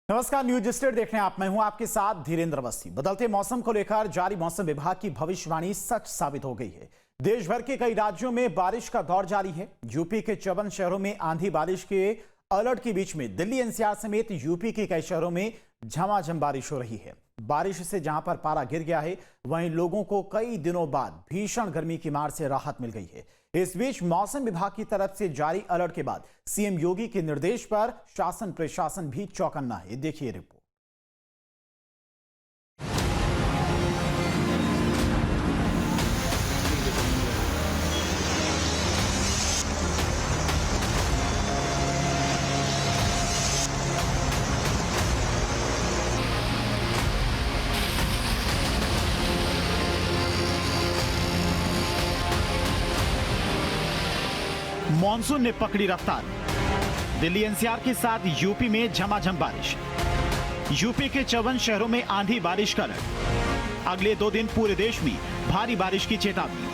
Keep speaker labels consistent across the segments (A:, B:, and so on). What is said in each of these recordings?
A: नमस्कार, news state देख रहे हैं आप। मैं हूं आपके साथ धीरेन्द्र अवस्थी। बदलते मौसम को लेकर जारी मौसम विभाग की भविष्यवाणी सच साबित हो गई है। देश भर के कई राज्यों में बारिश का दौर जारी है। यूपी के 54 शहरों में आंधी बारिश के अलर्ट के बीच में दिल्ली एनसीआर समेत यूपी के कई शहरों में झमाझम बारिश हो रही है। बारिश से जहां पर पारा गिर गया है, वहीं लोगों को कई दिनों बाद भीषण गर्मी की मार से राहत मिल गई है। इस बीच मौसम विभाग की तरफ से जारी अलर्ट के बाद सीएम योगी के निर्देश पर शासन प्रशासन भी चौकन्ना है। देखिए रिपोर्ट। मॉनसून ने पकड़ी रफ्तार। दिल्ली एनसीआर के साथ यूपी में झमाझम बारिश। यूपी के 54 शहरों में आंधी बारिश का अलर्ट। अगले 2 दिन पूरे देश में भारी बारिश की चेतावनी।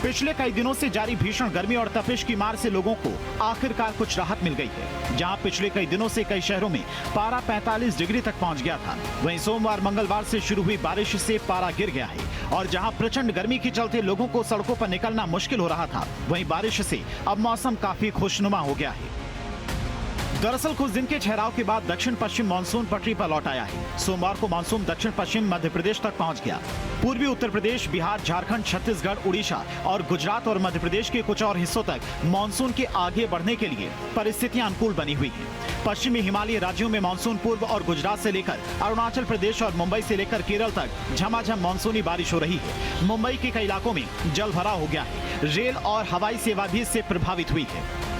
A: पिछले कई दिनों से जारी भीषण गर्मी और तपिश की मार से लोगों को आखिरकार कुछ राहत मिल गई है। जहां पिछले कई दिनों से कई शहरों में पारा 45 डिग्री तक पहुंच गया था, वहीं सोमवार मंगलवार से शुरू हुई बारिश से पारा गिर गया है। और जहां प्रचंड गर्मी के चलते लोगों को सड़कों पर निकलना मुश्किल हो रहा था, वहीं बारिश से अब मौसम काफी खुशनुमा हो गया है। दरअसल कुछ दिन के ठहराव के बाद दक्षिण पश्चिम मानसून पटरी पर लौट आया है। सोमवार को मानसून दक्षिण पश्चिम मध्य प्रदेश तक पहुंच गया। पूर्वी उत्तर प्रदेश, बिहार, झारखंड, छत्तीसगढ़, उड़ीसा और गुजरात और मध्य प्रदेश के कुछ और हिस्सों तक मानसून के आगे बढ़ने के लिए परिस्थितियां अनुकूल बनी हुई हैं। पश्चिमी हिमालयी राज्यों में मानसून पूर्व और गुजरात से लेकर अरुणाचल प्रदेश और मुंबई से लेकर केरल तक झमाझम मानसूनी बारिश हो रही है। मुंबई के कई इलाकों में जल भराव हो गया है। रेल और हवाई सेवा भी इससे प्रभावित हुई है।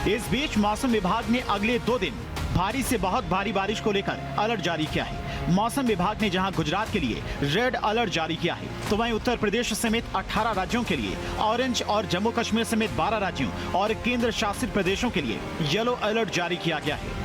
A: इस बीच मौसम विभाग ने अगले 2 दिन भारी से बहुत भारी बारिश को लेकर अलर्ट जारी किया है। मौसम विभाग ने जहां गुजरात के लिए रेड अलर्ट जारी किया है, तो वहीं उत्तर प्रदेश समेत 18 राज्यों के लिए ऑरेंज और जम्मू कश्मीर समेत 12 राज्यों और केंद्र शासित प्रदेशों के लिए येलो अलर्ट जारी किया गया है।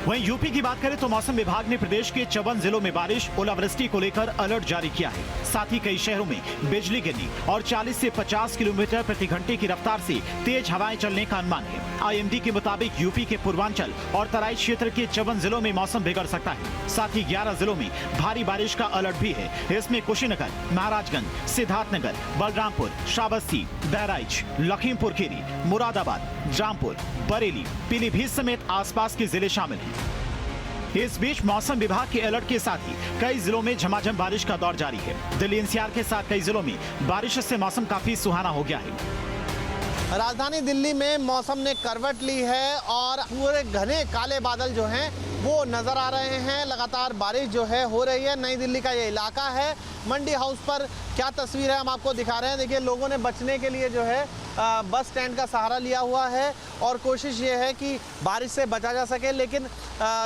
A: वहीं यूपी की बात करें तो मौसम विभाग ने प्रदेश के 54 जिलों में बारिश, ओलावृष्टि को लेकर अलर्ट जारी किया है। साथ ही कई शहरों में बिजली गिरने और 40 से 50 किलोमीटर प्रति घंटे की रफ्तार से तेज हवाएं चलने का अनुमान है। आईएमडी के मुताबिक यूपी के पूर्वांचल और तराई क्षेत्र के 54 जिलों में मौसम बिगड़ सकता है। साथ ही 11 जिलों में भारी बारिश का अलर्ट भी है। इसमें कुशीनगर, महाराजगंज, सिद्धार्थनगर, बलरामपुर, श्रावस्ती, बहराइच, लखीमपुर खीरी, मुरादाबाद, रामपुर, बरेली, पीलीभीत समेत आसपास के जिले शामिल हैं। इस बीच मौसम विभाग के अलर्ट के साथ ही कई जिलों में झमाझम बारिश का दौर जारी है। दिल्ली एनसीआर के साथ कई जिलों में बारिश से मौसम काफी सुहाना हो गया है।
B: राजधानी दिल्ली में मौसम ने करवट ली है और पूरे घने काले बादल जो हैं वो नज़र आ रहे हैं। लगातार बारिश जो है हो रही है। नई दिल्ली का ये इलाका है। मंडी हाउस पर क्या तस्वीर है हम आपको दिखा रहे हैं। देखिए, लोगों ने बचने के लिए जो है बस स्टैंड का सहारा लिया हुआ है और कोशिश ये है कि बारिश से बचा जा सके। लेकिन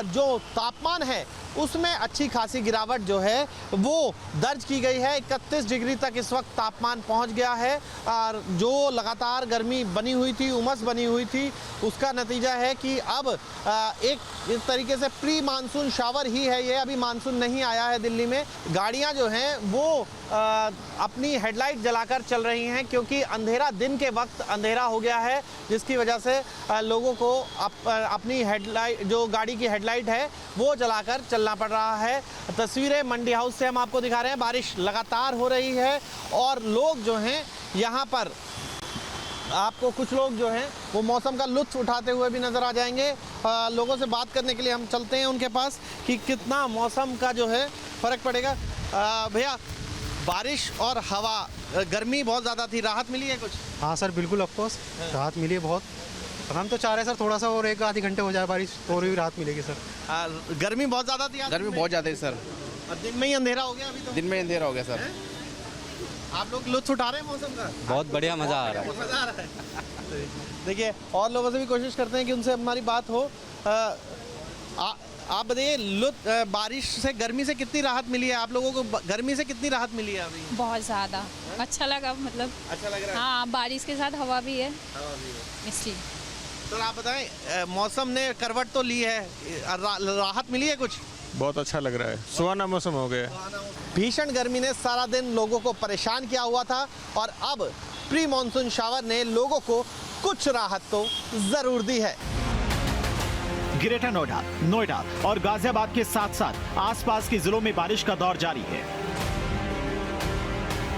B: जो तापमान है उसमें अच्छी खासी गिरावट जो है वो दर्ज की गई है। 31 डिग्री तक इस वक्त तापमान पहुंच गया है और जो लगातार गर्मी बनी हुई थी, उमस बनी हुई थी, उसका नतीजा है कि अब एक इस तरीके से प्री मानसून शावर ही है ये। अभी मानसून नहीं आया है दिल्ली में। गाड़ियां जो हैं वो अपनी हेडलाइट जलाकर चल रही हैं क्योंकि अंधेरा, दिन के वक्त अंधेरा हो गया है, जिसकी वजह से लोगों को अपनी हेडलाइट, जो गाड़ी की हेडलाइट है वो जलाकर चलना पड़ रहा है। तस्वीरें मंडी हाउस से हम आपको दिखा रहे हैं। बारिश लगातार हो रही है और लोग जो हैं यहाँ पर आपको कुछ लोग जो हैं वो मौसम का लुत्फ उठाते हुए भी नज़र आ जाएंगे। लोगों से बात करने के लिए हम चलते हैं उनके पास कि कितना मौसम का जो है फ़र्क पड़ेगा। भैया, बारिश और हवा, गर्मी बहुत ज़्यादा थी, राहत मिली है कुछ?
C: हाँ सर, बिल्कुल, ऑफकोर्स राहत मिली है बहुत। हम तो चाह रहे हैं सर थोड़ा सा और 1-आधे घंटे हो जाए बारिश तो और भी राहत मिलेगी सर।
B: गर्मी बहुत ज़्यादा थी।
D: गर्मी बहुत ज़्यादा है सर।
B: और दिन में ही अंधेरा हो गया अभी तो।
D: दिन में अंधेरा हो गया सर।
B: आप लोग लुत्फ उठा रहे हैं मौसम का?
D: बहुत बढ़िया, मज़ा आ रहा है।
B: मज़ा आ रहा है। देखिए, और लोगों से भी कोशिश करते हैं कि उनसे हमारी बात हो। आप बताइए, बारिश से, गर्मी से कितनी राहत मिली है आप लोगों को? गर्मी से कितनी राहत मिली है अभी?
E: बहुत ज़्यादा अच्छा लगा, मतलब
B: अच्छा लग रहा है।
E: हाँ, बारिश के साथ हवा भी है, इसलिए।
B: तो आप बताएं, मौसम ने करवट तो ली है, राहत मिली है कुछ?
F: बहुत अच्छा लग रहा है, सुहाना मौसम हो गया।
B: भीषण गर्मी ने सारा दिन लोगों को परेशान किया हुआ था और अब प्री मानसून शावर ने लोगों को कुछ राहत तो जरूर दी है।
A: ग्रेटर नोएडा, नोएडा और गाजियाबाद के साथ साथ आसपास के जिलों में बारिश का दौर जारी है।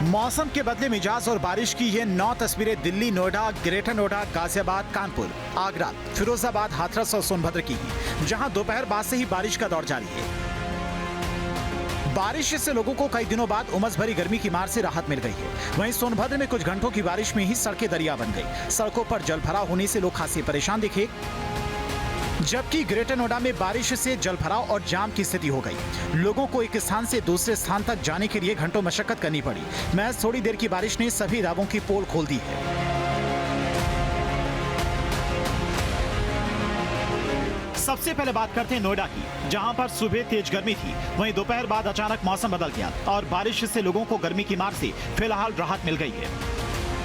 A: मौसम के बदले मिजाज और बारिश की ये 9 तस्वीरें दिल्ली, नोएडा, ग्रेटर नोएडा, गाजियाबाद, कानपुर, आगरा, फिरोजाबाद, हाथरस और सोनभद्र की हैं, जहां दोपहर बाद से ही बारिश का दौर जारी है। बारिश से लोगों को कई दिनों बाद उमस भरी गर्मी की मार से राहत मिल गई है। वहीं सोनभद्र में कुछ घंटों की बारिश में ही सड़कें दरिया बन गई। सड़कों पर जलभराव होने से लोग खासे परेशान दिखे, जबकि ग्रेटर नोएडा में बारिश से जलभराव और जाम की स्थिति हो गई। लोगों को एक स्थान से दूसरे स्थान तक जाने के लिए घंटों मशक्कत करनी पड़ी। महज थोड़ी देर की बारिश ने सभी राहों की पोल खोल दी है। सबसे पहले बात करते हैं नोएडा की, जहां पर सुबह तेज गर्मी थी, वहीं दोपहर बाद अचानक मौसम बदल गया और बारिश से लोगों को गर्मी की मार से फिलहाल राहत मिल गई है।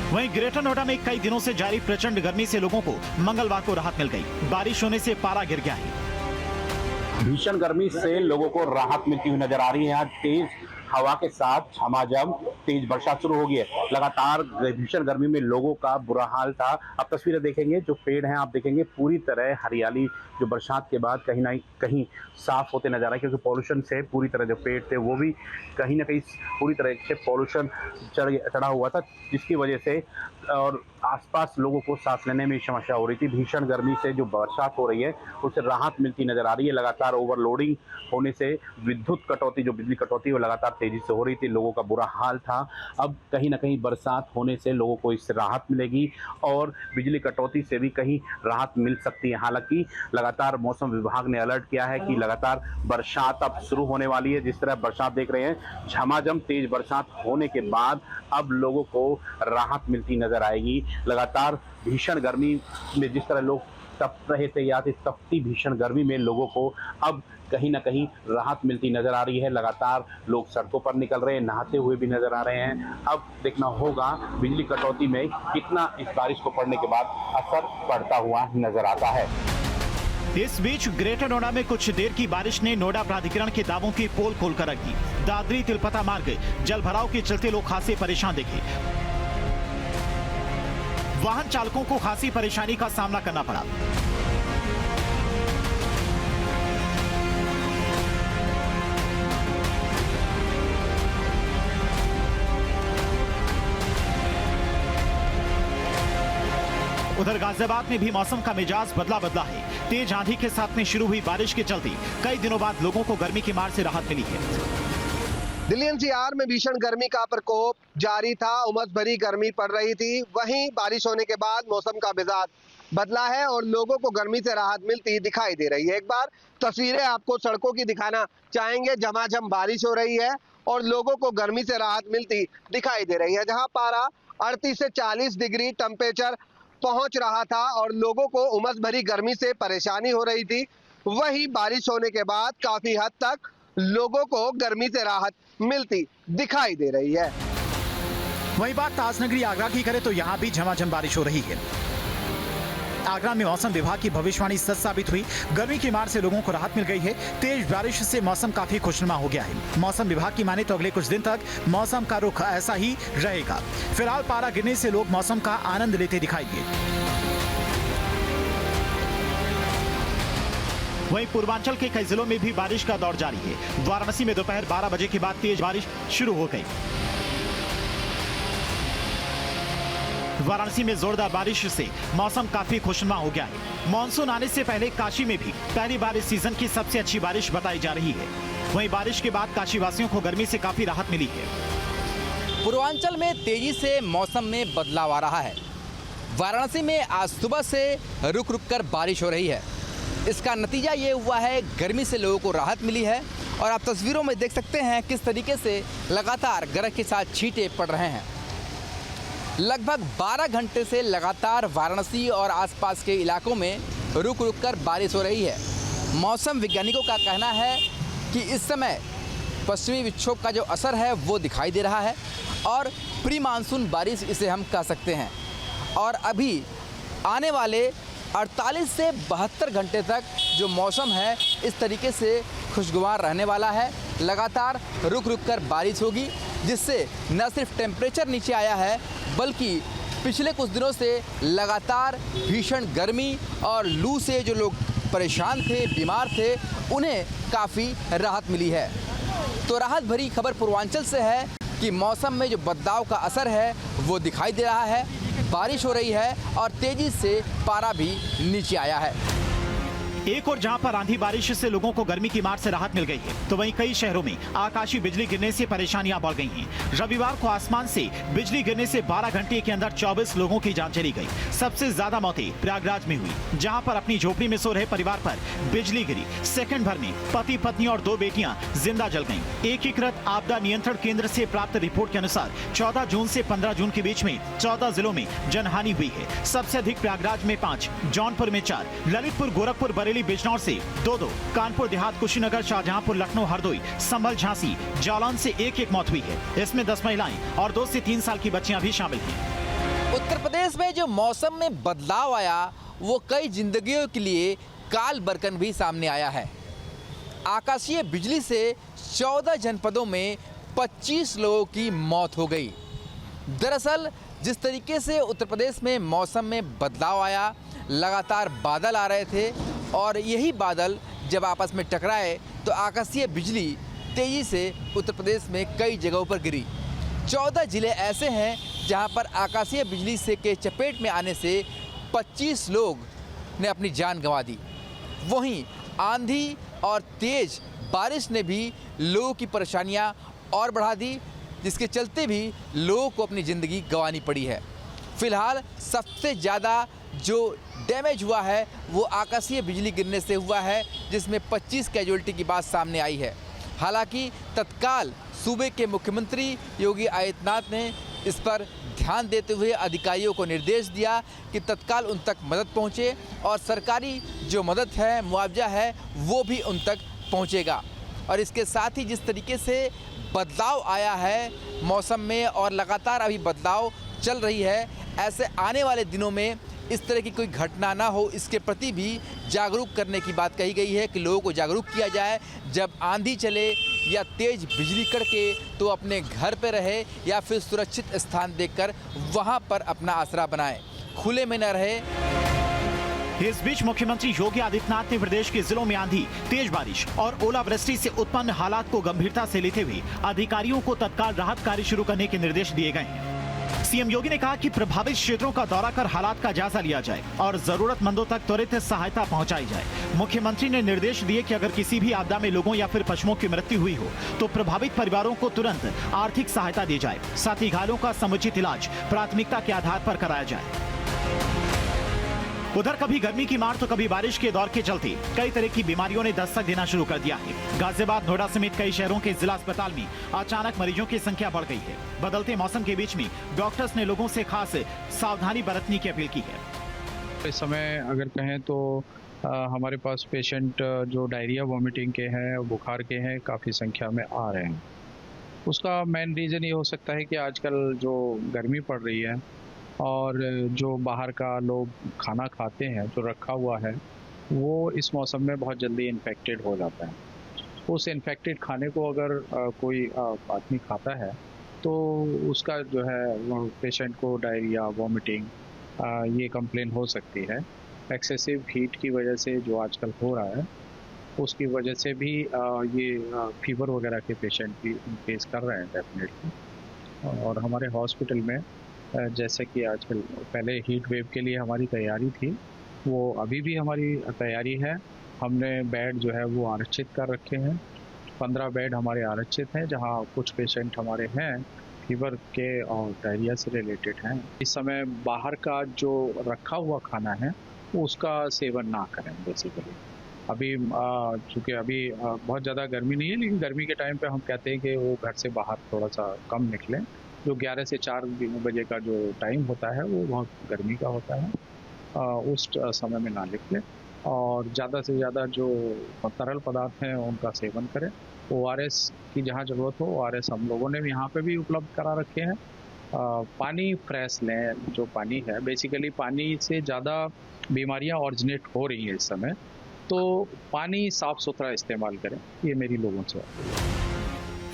A: वहीं ग्रेटर नोएडा में कई दिनों से जारी प्रचंड गर्मी से लोगों को मंगलवार को राहत मिल गई। बारिश होने से पारा गिर गया है।
G: भीषण गर्मी से लोगों को राहत मिलती हुई नजर आ रही है। आज तेज हवा के साथ झमाझम तेज वर्षा शुरू हो गई है। लगातार भीषण गर्मी में लोगों का बुरा हाल था। अब तस्वीरें देखेंगे, जो पेड़ हैं आप देखेंगे पूरी तरह हरियाली जो बरसात के बाद कहीं ना कहीं साफ होते नजर आए, क्योंकि पॉल्यूशन से पूरी तरह जो पेड़ थे वो भी कहीं ना कहीं पूरी तरह से पॉल्यूशन चढ़ा हुआ था, जिसकी वजह से और आसपास लोगों को सांस लेने में समस्या हो रही थी। भीषण गर्मी से जो बरसात हो रही है उससे राहत मिलती नजर आ रही है। लगातार ओवरलोडिंग होने से विद्युत कटौती, जो बिजली कटौती वो लगातार तेजी से हो रही थी, लोगों का बुरा हाल था। अब कहीं ना कहीं बरसात होने से लोगों को इससे राहत मिलेगी और बिजली कटौती से भी कहीं राहत मिल सकती है। हालांकि लगातार मौसम विभाग ने अलर्ट किया है कि लगातार बरसात अब शुरू होने वाली है। जिस तरह बरसात देख रहे हैं, झमाझम तेज बरसात होने के बाद अब लोगों को राहत मिलती नजर आएगी। लगातार भीषण गर्मी में जिस तरह लोग तप रहे थे, या तपती भीषण गर्मी में लोगों को अब कहीं ना कहीं राहत मिलती नजर आ रही है। लगातार लोग सड़कों पर निकल रहे हैं, नहाते हुए भी नजर आ रहे हैं। अब देखना होगा बिजली कटौती में कितना इस बारिश को पड़ने के बाद असर पड़ता हुआ नजर आता है।
A: इस बीच ग्रेटर नोएडा में कुछ देर की बारिश ने नोएडा प्राधिकरण के दावों की पोल खोलकर रख दी। दादरी तिलपता मार्ग जलभराव के चलते लोग खासे परेशान दिखे। वाहन चालकों को खासी परेशानी का सामना करना पड़ा। उधर गाजियाबाद में भी मौसम का मिजाज बदला है। तेज आंधी के साथ में शुरू हुई बारिश के चलते कई दिनों बाद लोगों को गर्मी की मार से राहत मिली है।
B: दिल्ली एनसीआर में भीषण गर्मी का प्रकोप जारी था, उमस भरी गर्मी पड़ रही थी। वहीं बारिश होने के बाद मौसम का मिजाज बदला है और लोगों को गर्मी से राहत मिलती दिखाई दे रही है। एक बार तस्वीरें आपको सड़कों की दिखाना चाहेंगे। झमाझम बारिश हो रही है और लोगों को गर्मी से राहत मिलती दिखाई दे रही है। जहां पारा 38 से 40 डिग्री टेम्परेचर पहुंच रहा था और लोगों को उमस भरी गर्मी से परेशानी हो रही थी, वहीं बारिश होने के बाद काफी हद तक लोगों को गर्मी से राहत मिलती दिखाई दे रही है।
A: वही बात ताजनगरी आगरा की करें तो यहाँ भी झमाझम बारिश हो रही है। आगरा में मौसम विभाग की भविष्यवाणी सच साबित हुई। गर्मी की मार से लोगों को राहत मिल गई है। तेज बारिश से मौसम काफी खुशनुमा हो गया है। मौसम विभाग की माने तो अगले कुछ दिन तक मौसम का रुख ऐसा ही रहेगा। फिलहाल पारा गिरने से लोग मौसम का आनंद लेते दिखाई दिए। वहीं पूर्वांचल के कई जिलों में भी बारिश का दौर जारी है। वाराणसी में दोपहर 12 बजे के बाद तेज बारिश शुरू हो गई। वाराणसी में जोरदार बारिश से मौसम काफी खुशनुमा हो गया है। मानसून आने से पहले काशी में भी पहली बार इस सीजन की सबसे अच्छी बारिश बताई जा रही है। वहीं बारिश के बाद काशी वासियों को गर्मी से काफी राहत मिली है।
H: पूर्वांचल में तेजी से मौसम में बदलाव आ रहा है। वाराणसी में आज सुबह से रुक रुक कर बारिश हो रही है। इसका नतीजा ये हुआ है, गर्मी से लोगों को राहत मिली है। और आप तस्वीरों में देख सकते हैं किस तरीके से लगातार गरज के साथ छींटे पड़ रहे हैं। लगभग 12 घंटे से लगातार वाराणसी और आसपास के इलाकों में रुक रुक कर बारिश हो रही है। मौसम वैज्ञानिकों का कहना है कि इस समय पश्चिमी विक्षोभ का जो असर है वो दिखाई दे रहा है और प्री मानसून बारिश इसे हम कह सकते हैं। और अभी आने वाले 48 से 72 घंटे तक जो मौसम है इस तरीके से खुशगवार रहने वाला है। लगातार रुक रुक कर बारिश होगी, जिससे न सिर्फ टेम्परेचर नीचे आया है बल्कि पिछले कुछ दिनों से लगातार भीषण गर्मी और लू से जो लोग परेशान थे, बीमार थे, उन्हें काफ़ी राहत मिली है। तो राहत भरी खबर पूर्वांचल से है कि मौसम में जो बदलाव का असर है वो दिखाई दे रहा है। बारिश हो रही है और तेज़ी से पारा भी नीचे आया है।
A: एक और जहां पर आंधी बारिश से लोगों को गर्मी की मार से राहत मिल गई है, तो वहीं कई शहरों में आकाशीय बिजली गिरने से परेशानियां बढ़ गई हैं। रविवार को आसमान से बिजली गिरने से 12 घंटे के अंदर 24 लोगों की जान चली गई। सबसे ज्यादा मौतें प्रयागराज में हुई, जहां पर अपनी झोपड़ी में सो रहे परिवार पर बिजली गिरी। सेकंड भर में पति पत्नी और 2 बेटियां जिंदा जल गईं। एकीकृत आपदा नियंत्रण केंद्र से प्राप्त रिपोर्ट के अनुसार 14 जून से 15 जून के बीच में 14 जिलों में जनहानि हुई है। सबसे अधिक प्रयागराज में 5, जौनपुर में 4, ललितपुर, गोरखपुर, बरेली, बिजनौर से 2-2, कानपुर देहात, कुशीनगर, शाहजहांपुर, लखनऊ, हरदोई, संभल, झांसी, जालौन से 1-1 मौत हुई है। इसमें 10 महिलाएं और 2 से 3 साल की बच्चियां भी शामिल हैं।
H: उत्तर प्रदेश में जो मौसम में बदलाव आया वो कई जिंदगियों के लिए काल बरकन भी सामने आया है। आकाशीय बिजली से 14 जनपदों में 25 लोगों की मौत हो गई। दरअसल जिस तरीके से उत्तर प्रदेश में मौसम में बदलाव आया, लगातार बादल आ रहे थे और यही बादल जब आपस में टकराए तो आकाशीय बिजली तेज़ी से उत्तर प्रदेश में कई जगहों पर गिरी। 14 जिले ऐसे हैं जहां पर आकाशीय बिजली से के चपेट में आने से 25 लोग ने अपनी जान गंवा दी। वहीं आंधी और तेज़ बारिश ने भी लोगों की परेशानियां और बढ़ा दी, जिसके चलते भी लोगों को अपनी ज़िंदगी गंवानी पड़ी है। फिलहाल सबसे ज़्यादा जो डैमेज हुआ है वो आकाशीय बिजली गिरने से हुआ है, जिसमें 25 कैजुअल्टी की बात सामने आई है। हालांकि तत्काल सूबे के मुख्यमंत्री योगी आदित्यनाथ ने इस पर ध्यान देते हुए अधिकारियों को निर्देश दिया कि तत्काल उन तक मदद पहुंचे और सरकारी जो मदद है, मुआवजा है, वो भी उन तक पहुंचेगा। और इसके साथ ही जिस तरीके से बदलाव आया है मौसम में और लगातार अभी बदलाव चल रही है, ऐसे आने वाले दिनों में इस तरह की कोई घटना ना हो, इसके प्रति भी जागरूक करने की बात कही गई है कि लोगों को जागरूक किया जाए। जब आंधी चले या तेज़ बिजली कड़के तो अपने घर पे रहे या फिर सुरक्षित स्थान देखकर वहां पर अपना आसरा बनाएं, खुले में न रहे।
A: इस बीच मुख्यमंत्री योगी आदित्यनाथ ने प्रदेश के जिलों में आंधी, तेज बारिश और ओलावृष्टि से उत्पन्न हालात को गंभीरता से लेते हुए अधिकारियों को तत्काल राहत कार्य शुरू करने के निर्देश दिए गए हैं। सीएम योगी ने कहा कि प्रभावित क्षेत्रों का दौरा कर हालात का जायजा लिया जाए और जरूरतमंदों तक त्वरित सहायता पहुंचाई जाए। मुख्यमंत्री ने निर्देश दिए कि अगर किसी भी आपदा में लोगों या फिर पशुओं की मृत्यु हुई हो तो प्रभावित परिवारों को तुरंत आर्थिक सहायता दी जाए। साथ ही घायलों का समुचित इलाज प्राथमिकता के आधार पर कराया जाए। उधर कभी गर्मी की मार तो कभी बारिश के दौर के चलते कई तरह की बीमारियों ने दस्तक देना शुरू कर दिया है। गाजियाबाद, नोएडा समेत कई शहरों के जिला अस्पताल में अचानक मरीजों की संख्या बढ़ गई है। बदलते मौसम के बीच में डॉक्टर्स ने लोगों से खास सावधानी बरतने की अपील की है।
F: इस समय अगर कहें तो हमारे पास पेशेंट जो डायरिया, वॉमिटिंग के हैं, बुखार के हैं, काफ़ी संख्या में आ रहे हैं। उसका मेन रीज़न ये हो सकता है कि आजकल जो गर्मी पड़ रही है और जो बाहर का लोग खाना खाते हैं, जो रखा हुआ है, वो इस मौसम में बहुत जल्दी इन्फेक्टेड हो जाता है। उस इन्फेक्टेड खाने को अगर कोई आदमी खाता है तो उसका जो है पेशेंट को डायरिया, वॉमिटिंग ये कंप्लेन हो सकती है। एक्सेसिव हीट की वजह से जो आजकल हो रहा है उसकी वजह से भी ये फीवर वगैरह के पेशेंट भी फेस कर रहे हैं डेफिनेटली। और हमारे हॉस्पिटल में जैसे कि आजकल, पहले हीट वेव के लिए हमारी तैयारी थी, वो अभी भी हमारी तैयारी है। हमने बेड जो है वो आरक्षित कर रखे हैं। 15 बेड हमारे आरक्षित हैं, जहां कुछ पेशेंट हमारे हैं फीवर के और डायरिया से रिलेटेड हैं। इस समय बाहर का जो रखा हुआ खाना है उसका सेवन ना करें बेसिकली। अभी चूँकि अभी बहुत ज़्यादा गर्मी नहीं है, लेकिन गर्मी के टाइम पे हम कहते हैं कि वो घर से बाहर थोड़ा सा कम निकलें। जो 11 से 4 बजे का जो टाइम होता है वो बहुत गर्मी का होता है, उस समय में ना निकलें और ज़्यादा से ज़्यादा जो तरल पदार्थ हैं उनका सेवन करें। ORS की जहाँ ज़रूरत हो ORS हम लोगों ने यहाँ पे भी उपलब्ध करा रखे हैं। पानी फ्रेश लें। जो पानी है, बेसिकली पानी से ज़्यादा बीमारियाँ ऑरिजिनेट हो रही हैं इस समय, तो पानी साफ़ सुथरा इस्तेमाल करें, ये मेरी लोगों से है।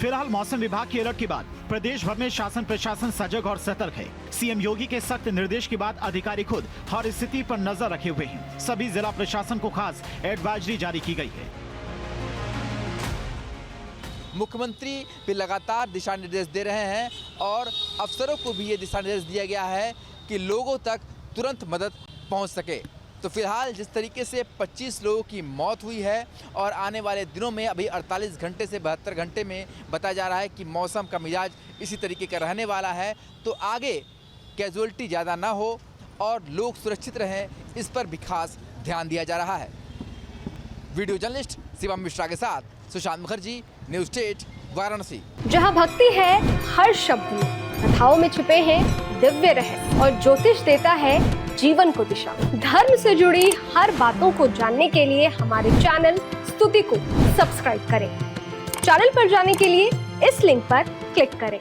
A: फिलहाल मौसम विभाग के अलर्ट के बाद प्रदेश भर में शासन प्रशासन सजग और सतर्क है। सीएम योगी के सख्त निर्देश के बाद अधिकारी खुद हर स्थिति पर नजर रखे हुए हैं। सभी जिला प्रशासन को खास एडवाइजरी जारी की गई है।
H: मुख्यमंत्री भी लगातार दिशा निर्देश दे रहे हैं और अफसरों को भी ये दिशा निर्देश दिया गया है कि लोगों तक तुरंत मदद पहुंच सके। तो फिलहाल जिस तरीके से 25 लोगों की मौत हुई है और आने वाले दिनों में अभी 48 घंटे से 72 घंटे में बताया जा रहा है कि मौसम का मिजाज इसी तरीके का रहने वाला है, तो आगे कैजुअलिटी ज़्यादा ना हो और लोग सुरक्षित रहें, इस पर भी खास ध्यान दिया जा रहा है। वीडियो जर्नलिस्ट शिवम मिश्रा के साथ सुशांत मुखर्जी, न्यूज़ 8 वाराणसी।
I: जहां भक्ति है हर शब्द में, कथाओं में छुपे हैं दिव्य रहस्य और ज्योतिष देता है जीवन को दिशा। धर्म से जुड़ी हर बातों को जानने के लिए हमारे चैनल स्तुति को सब्सक्राइब करें। चैनल पर जाने के लिए इस लिंक पर क्लिक करें।